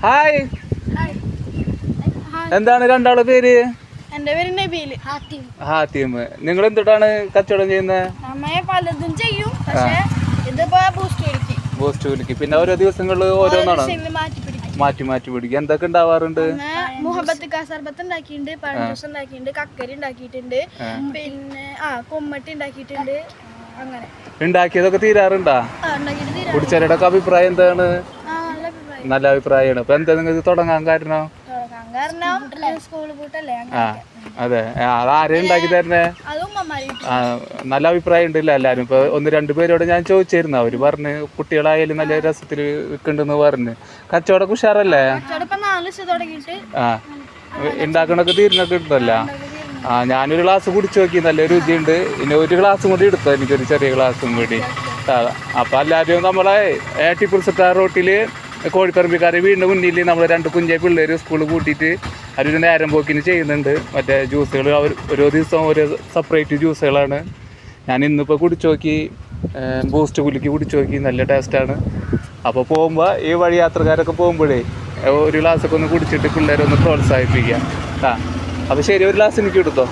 Hi. എന്താണ് രണ്ടാളെ പേര്? എന്റെ പേര് നബീൽ. ഹാത്തിം. നിങ്ങൾ എന്തിട്ടാണ് കച്ചവടം ചെയ്യുന്നത്? അമ്മയെ പലതും ചെയ്യും, പക്ഷേ ഇതിപ്പോ ബൂസ്റ്റ് വിളിക്ക്. പിന്നെ ഓരോ ദിവസങ്ങളിൽ ഓരോന്നാണ് മാറ്റി മാറ്റി പിടിക്കുക. എന്തൊക്കെ ഉണ്ടാവാറുണ്ട്? മുഹബത്ത് സർബത്ത് ഉണ്ടാക്കിയിട്ടുണ്ട്, പഴഞ്ചൂസ് ഉണ്ടാക്കിയിട്ടുണ്ട്, കക്കരി ഉണ്ടാക്കിയിട്ടുണ്ട്, പിന്നെ കൊമ്മട്ടി ഉണ്ടാക്കിയിട്ടുണ്ട്. അങ്ങനെ ഉണ്ടാക്കിയതൊക്കെ തീരാറുണ്ടാ? കുടിച്ചവരുടെ അഭിപ്രായം എന്താണ്? നല്ല അഭിപ്രായമാണ്. അപ്പൊ എന്താ നിങ്ങൾക്ക് തുടങ്ങാൻ കാരണം? അതെ, അതാരെയും ഉണ്ടാക്കി തരുന്നേ? നല്ല അഭിപ്രായം ഉണ്ടല്ലോ എല്ലാരും. ഇപ്പൊ 1-2 പേരോട് ഞാൻ ചോദിച്ചിരുന്നു, അവര് പറഞ്ഞ് കുട്ടികളായാലും നല്ല രസത്തിൽ വിൽക്കുന്നുണ്ടെന്ന് പറഞ്ഞ്. കച്ചവടം ഉഷാറല്ലേ? ഉണ്ടാക്കണൊക്കെ തീരുന്നൊക്കെ ഉണ്ടല്ലോ. ഞാനൊരു ഗ്ലാസ് കുടിച്ചു നോക്കി, നല്ല രുചിയുണ്ട്. ഇനി ഒരു ഗ്ലാസും കൂടി എടുത്തോ, എനിക്കൊരു ചെറിയ ഗ്ലാസും കൂടി. അപ്പൊ എല്ലാവരും നമ്മളെ ടിപ്പു സുൽത്താൻ റോട്ടില് കോഴിപ്പറമ്പിക്കാരെ വീടിൻ്റെ മുന്നിൽ നമ്മൾ 2 കുഞ്ഞെ പിള്ളേർ സ്കൂളിൽ കൂട്ടിയിട്ട് അവരൊരു നേരം പോക്കിന് ചെയ്യുന്നുണ്ട്. മറ്റേ ജ്യൂസുകൾ അവർ ഓരോ ദിവസവും ഓരോ സെപ്പറേറ്റ് ജ്യൂസുകളാണ്. ഞാൻ ഇന്നിപ്പോൾ കുടിച്ചു നോക്കി, ബൂസ്റ്റ് കുലുക്കി കുടിച്ചു നോക്കി, നല്ല ടേസ്റ്റാണ്. അപ്പോൾ പോകുമ്പോൾ ഈ വഴി യാത്രക്കാരൊക്കെ പോകുമ്പോഴേ ഒരു ഗ്ലാസ്സൊക്കെ ഒന്ന് കുടിച്ചിട്ട് പിള്ളേരെ ഒന്ന് പ്രോത്സാഹിപ്പിക്കുക. അപ്പോൾ ശരി, ഒരു ഗ്ലാസ് എനിക്ക് എടുത്തോ.